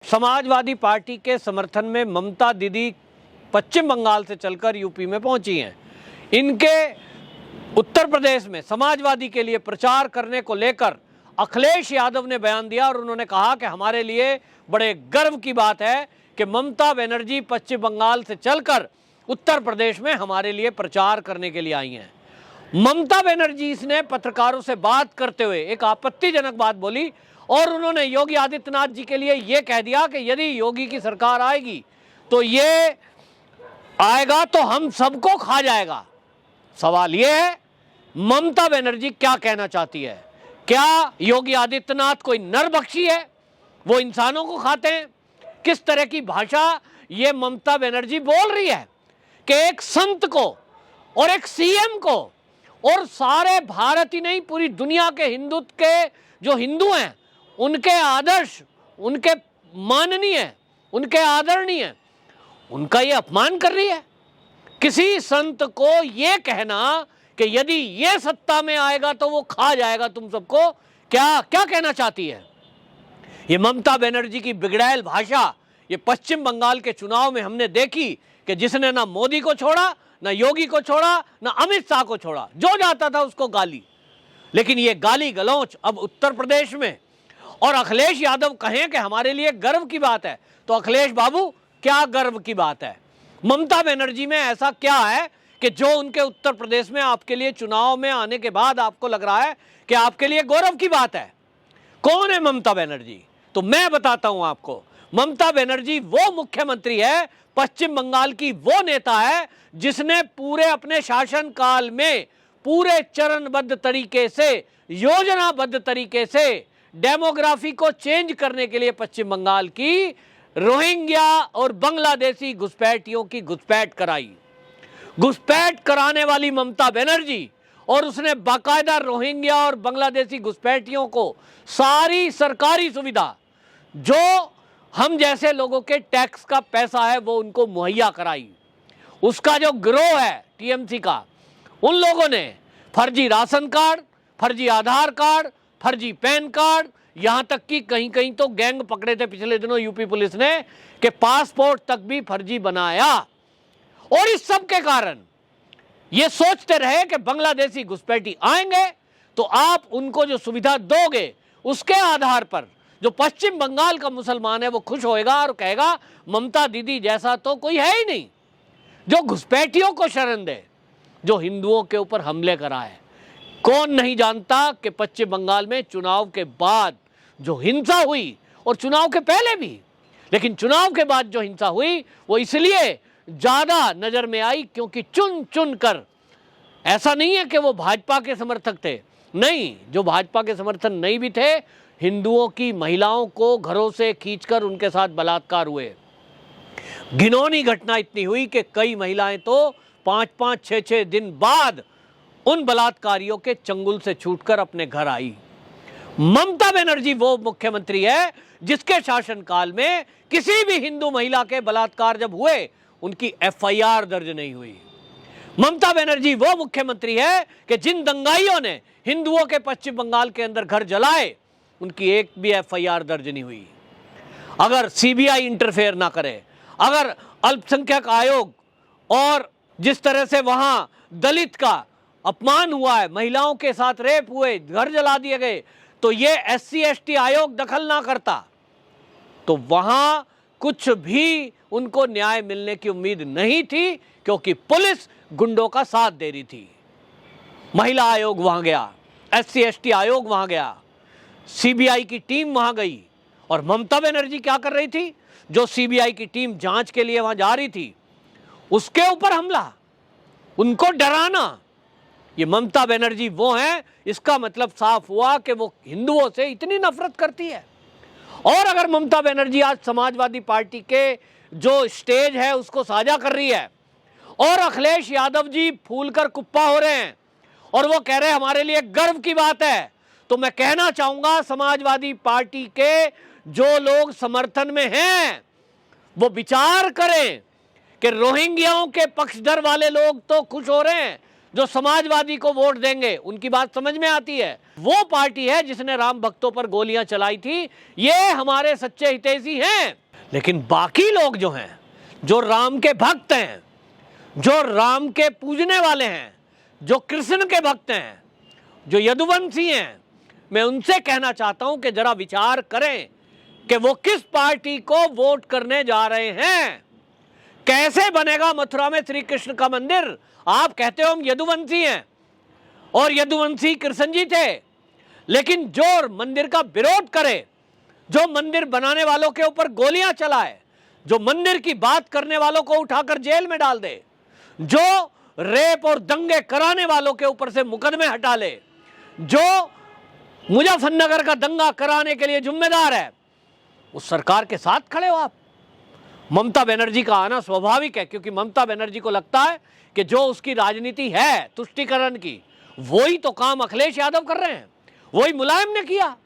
Samajwadi party के समर्थन में ममता दीदी पश्चिम बंगाल से चलकर यूपी में पहुंची हैं। इनके उत्तर प्रदेश में समाजवादी के लिए प्रचार करने को लेकर अखिलेश यादव ने बयान दिया और उन्होंने कहा कि हमारे लिए बड़े गर्व की बात है कि ममता बनर्जी पश्चिम बंगाल से चलकर उत्तर प्रदेश में हमारे लिए प्रचार करने के लिए आई हैं। ममता बनर्जी ने पत्रकारों से बात करते हुए एक आपत्तिजनक बात बोली और उन्होंने योगी आदित्यनाथ जी के लिए यह कह दिया कि यदि योगी की सरकार आएगी तो ये आएगा तो हम सबको खा जाएगा। सवाल यह है, ममता बनर्जी क्या कहना चाहती है? क्या योगी आदित्यनाथ कोई नरभक्षी है, वो इंसानों को खाते हैं? किस तरह की भाषा ये ममता बनर्जी बोल रही है कि एक संत को और एक सीएम को और सारे भारत ही नहीं पूरी दुनिया के हिंदुत्व के जो हिंदू हैं उनके आदर्श, उनके माननीय, उनके आदरणीय, उनका ये अपमान कर रही है। किसी संत को ये कहना कि यदि ये सत्ता में आएगा तो वो खा जाएगा तुम सबको, क्या क्या कहना चाहती है? ये ममता बनर्जी की बिगड़ैल भाषा ये पश्चिम बंगाल के चुनाव में हमने देखी कि जिसने ना मोदी को छोड़ा, ना योगी को छोड़ा, ना अमित शाह को छोड़ा, जो जाता था उसको गाली। लेकिन ये गाली गलौच अब उत्तर प्रदेश में, और अखिलेश यादव कहें कि हमारे लिए गर्व की बात है, तो अखिलेश बाबू क्या गर्व की बात है? ममता बनर्जी में ऐसा क्या है कि जो उनके उत्तर प्रदेश में आपके लिए चुनाव में आने के बाद आपको लग रहा है कि आपके लिए गौरव की बात है? कौन है ममता बनर्जी? तो मैं बताता हूं आपको। ममता बनर्जी वो मुख्यमंत्री है, पश्चिम बंगाल की वो नेता है जिसने पूरे अपने शासनकाल में पूरे चरणबद्ध तरीके से, योजनाबद्ध तरीके से डेमोग्राफी को चेंज करने के लिए पश्चिम बंगाल की रोहिंग्या और बांग्लादेशी घुसपैठियों की घुसपैठ कराई। घुसपैठ कराने वाली ममता बनर्जी, और उसने बाकायदा रोहिंग्या और बांग्लादेशी घुसपैठियों को सारी सरकारी सुविधा जो हम जैसे लोगों के टैक्स का पैसा है वो उनको मुहैया कराई। उसका जो गिरोह है टीएमसी का, उन लोगों ने फर्जी राशन कार्ड, फर्जी आधार कार्ड, फर्जी पैन कार्ड, यहां तक कि कहीं कहीं तो गैंग पकड़े थे पिछले दिनों यूपी पुलिस ने कि पासपोर्ट तक भी फर्जी बनाया। और इस सब के कारण ये सोचते रहे कि बांग्लादेशी घुसपैठी आएंगे तो आप उनको जो सुविधा दोगे उसके आधार पर जो पश्चिम बंगाल का मुसलमान है वो खुश होएगा और कहेगा ममता दीदी जैसा तो कोई है ही नहीं जो घुसपैठियों को शरण दे, जो हिंदुओं के ऊपर हमले कराए। कौन नहीं जानता कि पश्चिम बंगाल में चुनाव के बाद जो हिंसा हुई, और चुनाव के पहले भी, लेकिन चुनाव के बाद जो हिंसा हुई वो इसलिए ज्यादा नजर में आई क्योंकि चुन चुन कर, ऐसा नहीं है कि वो भाजपा के समर्थक थे, नहीं, जो भाजपा के समर्थन नहीं भी थे, हिंदुओं की महिलाओं को घरों से खींचकर उनके साथ बलात्कार हुए। घिनौनी घटना इतनी हुई कि कई महिलाएं तो 5-5, 6-6 दिन बाद उन बलात्कारियों के चंगुल से छूटकर अपने घर आई। ममता बनर्जी वो मुख्यमंत्री है जिसके शासनकाल में किसी भी हिंदू महिला के बलात्कार जब हुए उनकी एफआईआर दर्ज नहीं हुई। ममता बनर्जी वो मुख्यमंत्री है कि जिन दंगाइयों ने हिंदुओं के पश्चिम बंगाल के अंदर घर जलाए उनकी एक भी एफआईआर दर्ज नहीं हुई। अगर सीबीआई इंटरफेयर ना करे, अगर अल्पसंख्यक आयोग और जिस तरह से वहां दलित का अपमान हुआ है, महिलाओं के साथ रेप हुए, घर जला दिए गए, तो ये एससी एसटी आयोग दखल ना करता तो वहां कुछ भी उनको न्याय मिलने की उम्मीद नहीं थी, क्योंकि पुलिस गुंडों का साथ दे रही थी। महिला आयोग वहां गया, एससी एसटी आयोग वहां गया, सीबीआई की टीम वहां गई, और ममता बनर्जी क्या कर रही थी? जो सीबीआई की टीम जांच के लिए वहां जा रही थी उसके ऊपर हमला, उनको डराना। ये ममता बनर्जी वो हैं, इसका मतलब साफ हुआ कि वो हिंदुओं से इतनी नफरत करती है। और अगर ममता बनर्जी आज समाजवादी पार्टी के जो स्टेज है उसको साझा कर रही है और अखिलेश यादव जी फूलकर कुप्पा हो रहे हैं और वो कह रहे हैं हमारे लिए गर्व की बात है, तो मैं कहना चाहूंगा समाजवादी पार्टी के जो लोग समर्थन में हैं वो विचार करें कि रोहिंग्याओं के पक्षधर वाले लोग तो खुश हो रहे हैं, जो समाजवादी को वोट देंगे उनकी बात समझ में आती है। वो पार्टी है जिसने राम भक्तों पर गोलियां चलाई थी, ये हमारे सच्चे हितैषी हैं। लेकिन बाकी लोग जो हैं, जो राम के भक्त हैं, जो राम के पूजने वाले हैं, जो कृष्ण के भक्त हैं, जो यदुवंशी हैं, मैं उनसे कहना चाहता हूं कि जरा विचार करें कि वो किस पार्टी को वोट करने जा रहे हैं। कैसे बनेगा मथुरा में श्री कृष्ण का मंदिर? आप कहते हो हम यदुवंशी हैं और यदुवंशी कृष्ण जी थे, लेकिन जो मंदिर का विरोध करे, जो मंदिर बनाने वालों के ऊपर गोलियां चलाए, जो मंदिर की बात करने वालों को उठाकर जेल में डाल दे, जो रेप और दंगे कराने वालों के ऊपर से मुकदमे हटा ले, जो मुजफ्फरनगर का दंगा कराने के लिए जिम्मेदार है, उस सरकार के साथ खड़े हो आप। ममता बनर्जी का आना स्वाभाविक है, क्योंकि ममता बनर्जी को लगता है कि जो उसकी राजनीति है तुष्टीकरण की, वही तो काम अखिलेश यादव कर रहे हैं, वही मुलायम ने किया।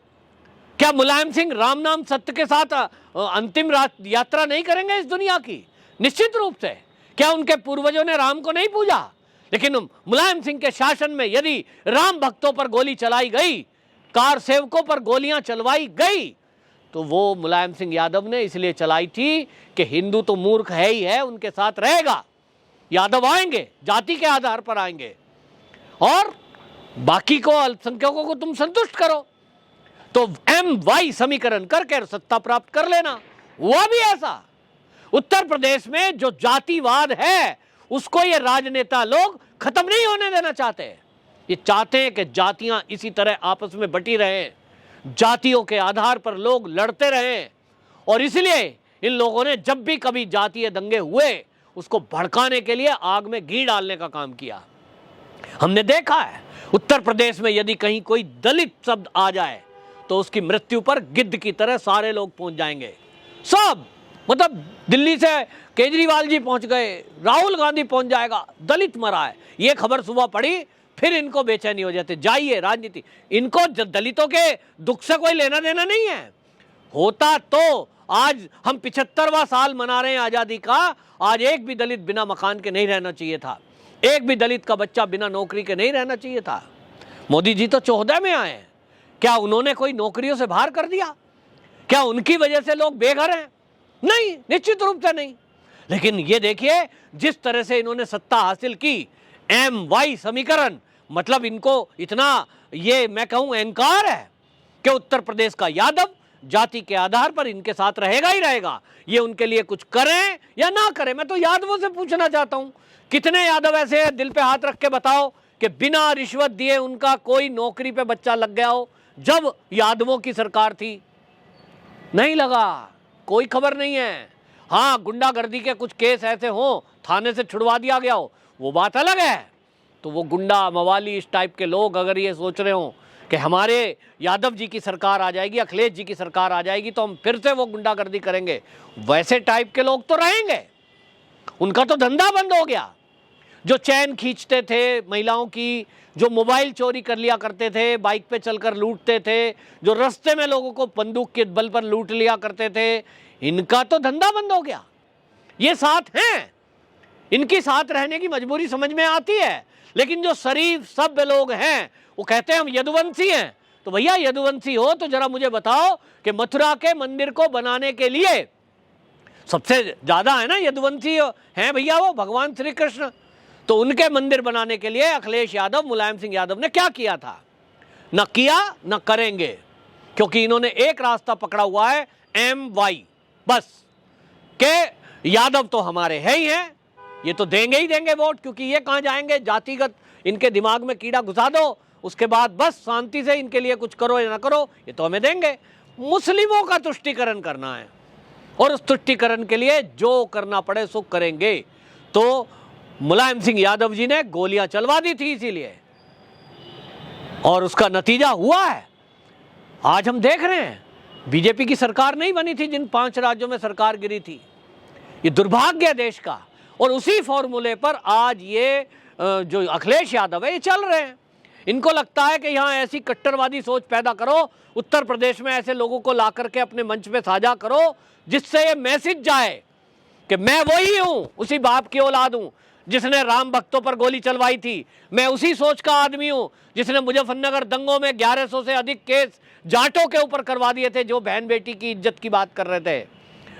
क्या मुलायम सिंह राम नाम सत्य के साथ अंतिम यात्रा नहीं करेंगे इस दुनिया की? निश्चित रूप से। क्या उनके पूर्वजों ने राम को नहीं पूजा? लेकिन मुलायम सिंह के शासन में यदि राम भक्तों पर गोली चलाई गई, कार सेवकों पर गोलियां चलवाई गई, तो वो मुलायम सिंह यादव ने इसलिए चलाई थी कि हिंदू तो मूर्ख है ही है, उनके साथ रहेगा, यादव आएंगे, जाति के आधार पर आएंगे और बाकी को, अल्पसंख्यकों को तुम संतुष्ट करो, तो MY समीकरण करके सत्ता प्राप्त कर लेना। हुआ भी ऐसा। उत्तर प्रदेश में जो जातिवाद है उसको ये राजनेता लोग खत्म नहीं होने देना चाहते। ये चाहते हैं कि जातियां इसी तरह आपस में बटी रहें, जातियों के आधार पर लोग लड़ते रहें, और इसलिए इन लोगों ने जब भी कभी जातीय दंगे हुए उसको भड़काने के लिए आग में घी डालने का काम किया। हमने देखा है उत्तर प्रदेश में यदि कहीं कोई दलित शब्द आ जाए तो उसकी मृत्यु पर गिद्ध की तरह सारे लोग पहुंच जाएंगे। सब, मतलब दिल्ली से केजरीवाल जी पहुंच गए, राहुल गांधी पहुंच जाएगा, दलित मरा है, ये खबर सुबह पड़ी, फिर इनको बेचैनी हो जाती, जाइए राजनीति, इनको दलितों के दुख से कोई लेना देना नहीं है। होता तो आज हम 75वां साल मना रहे हैं आजादी का, आज एक भी दलित बिना मकान के नहीं रहना चाहिए था, एक भी दलित का बच्चा बिना नौकरी के नहीं रहना चाहिए था। मोदी जी तो 14 में आए हैं, क्या उन्होंने कोई नौकरियों से बाहर कर दिया? क्या उनकी वजह से लोग बेघर हैं? नहीं, निश्चित रूप से नहीं। लेकिन ये देखिए जिस तरह से इन्होंने सत्ता हासिल की, MY समीकरण, मतलब इनको इतना, ये मैं कहूं अहंकार है कि उत्तर प्रदेश का यादव जाति के आधार पर इनके साथ रहेगा ही रहेगा। ये उनके लिए कुछ करें या ना करें, मैं तो यादवों से पूछना चाहता हूं, कितने यादव ऐसे हैं, दिल पे हाथ रख के बताओ कि बिना रिश्वत दिए उनका कोई नौकरी पे बच्चा लग गया हो जब यादवों की सरकार थी? नहीं लगा, कोई खबर नहीं है। हाँ, गुंडागर्दी के कुछ केस ऐसे हो, थाने से छुड़वा दिया गया हो, वो बात अलग है। तो वो गुंडा मवाली इस टाइप के लोग अगर ये सोच रहे हो कि हमारे यादव जी की सरकार आ जाएगी, अखिलेश जी की सरकार आ जाएगी तो हम फिर से वो गुंडागर्दी करेंगे, वैसे टाइप के लोग तो रहेंगे। उनका तो धंधा बंद हो गया। जो चैन खींचते थे महिलाओं की, जो मोबाइल चोरी कर लिया करते थे, बाइक पे चलकर लूटते थे, जो रास्ते में लोगों को बंदूक के बल पर लूट लिया करते थे, इनका तो धंधा बंद हो गया। ये साथ हैं, इनकी साथ रहने की मजबूरी समझ में आती है। लेकिन जो शरीफ सभ्य लोग हैं वो कहते हैं हम यदुवंशी हैं। तो भैया यदुवंशी हो तो जरा मुझे बताओ कि मथुरा के मंदिर को बनाने के लिए सबसे ज्यादा है ना यदुवंशी हैं भैया, वो भगवान श्री कृष्ण, तो उनके मंदिर बनाने के लिए अखिलेश यादव, मुलायम सिंह यादव ने क्या किया था? न किया न करेंगे, क्योंकि इन्होंने एक रास्ता पकड़ा हुआ है, MY, बस के यादव तो हमारे है ही हैं, ये तो देंगे ही देंगे वोट, क्योंकि ये कहां जाएंगे, जातिगत इनके दिमाग में कीड़ा घुसा दो, उसके बाद बस शांति से इनके लिए कुछ करो या ना करो, ये तो हमें देंगे। मुस्लिमों का तुष्टीकरण करना है और उस तुष्टीकरण के लिए जो करना पड़े सो करेंगे। तो मुलायम सिंह यादव जी ने गोलियां चलवा दी थी इसीलिए, और उसका नतीजा हुआ है। आज हम देख रहे हैं बीजेपी की सरकार नहीं बनी थी जिन 5 राज्यों में सरकार गिरी थी, ये दुर्भाग्य है देश का। और उसी फॉर्मूले पर आज ये जो अखिलेश यादव है ये चल रहे हैं। इनको लगता है कि यहाँ ऐसी कट्टरवादी सोच पैदा करो, उत्तर प्रदेश में ऐसे लोगों को ला करके अपने मंच पे साझा करो जिससे ये मैसेज जाए कि मैं वही हूं, उसी बाप की औलाद हूं, जिसने राम भक्तों पर गोली चलवाई थी। मैं उसी सोच का आदमी हूं जिसने मुजफ्फरनगर दंगों में 1100 से अधिक केस जाटों के ऊपर करवा दिए थे, जो बहन बेटी की इज्जत की बात कर रहे थे।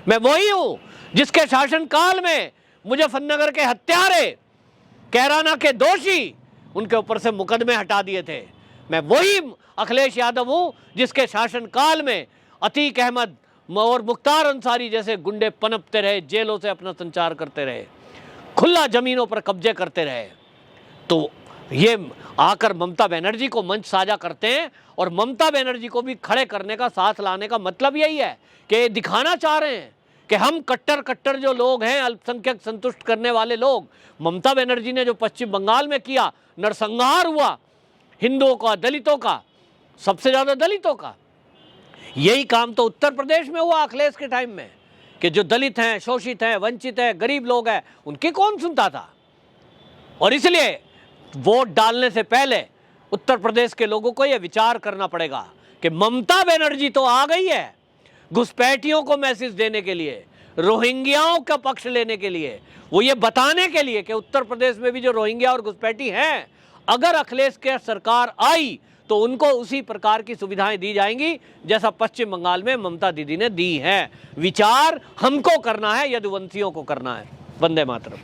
मैं वही हूं जिसके शासनकाल में मुजफ्फरनगर के हत्यारे, कैराना के दोषी, उनके ऊपर से मुकदमे हटा दिए थे। मैं वही अखिलेश यादव हूं जिसके शासनकाल में अतीक अहमद और मुख्तार अंसारी जैसे गुंडे पनपते रहे, जेलों से अपना संचार करते रहे, खुला जमीनों पर कब्जे करते रहे। तो ये आकर ममता बनर्जी को मंच साझा करते हैं और ममता बनर्जी को भी खड़े करने का, साथ लाने का मतलब यही है कि दिखाना चाह रहे हैं कि हम कट्टर जो लोग हैं, अल्पसंख्यक संतुष्ट करने वाले लोग। ममता बनर्जी ने जो पश्चिम बंगाल में किया, नरसंहार हुआ हिंदुओं का, दलितों का, सबसे ज्यादा दलितों का, यही काम तो उत्तर प्रदेश में हुआ अखिलेश के टाइम में कि जो दलित हैं, शोषित हैं, वंचित हैं, गरीब लोग हैं, उनकी कौन सुनता था। और इसलिए वोट डालने से पहले उत्तर प्रदेश के लोगों को यह विचार करना पड़ेगा कि ममता बनर्जी तो आ गई है घुसपैठियों को मैसेज देने के लिए, रोहिंग्याओं का पक्ष लेने के लिए, वो ये बताने के लिए कि उत्तर प्रदेश में भी जो रोहिंग्या और घुसपैठी हैं, अगर अखिलेश की सरकार आई तो उनको उसी प्रकार की सुविधाएं दी जाएंगी जैसा पश्चिम बंगाल में ममता दीदी ने दी है। विचार हमको करना है, यदुवंशियों को करना है। वंदे मातरम।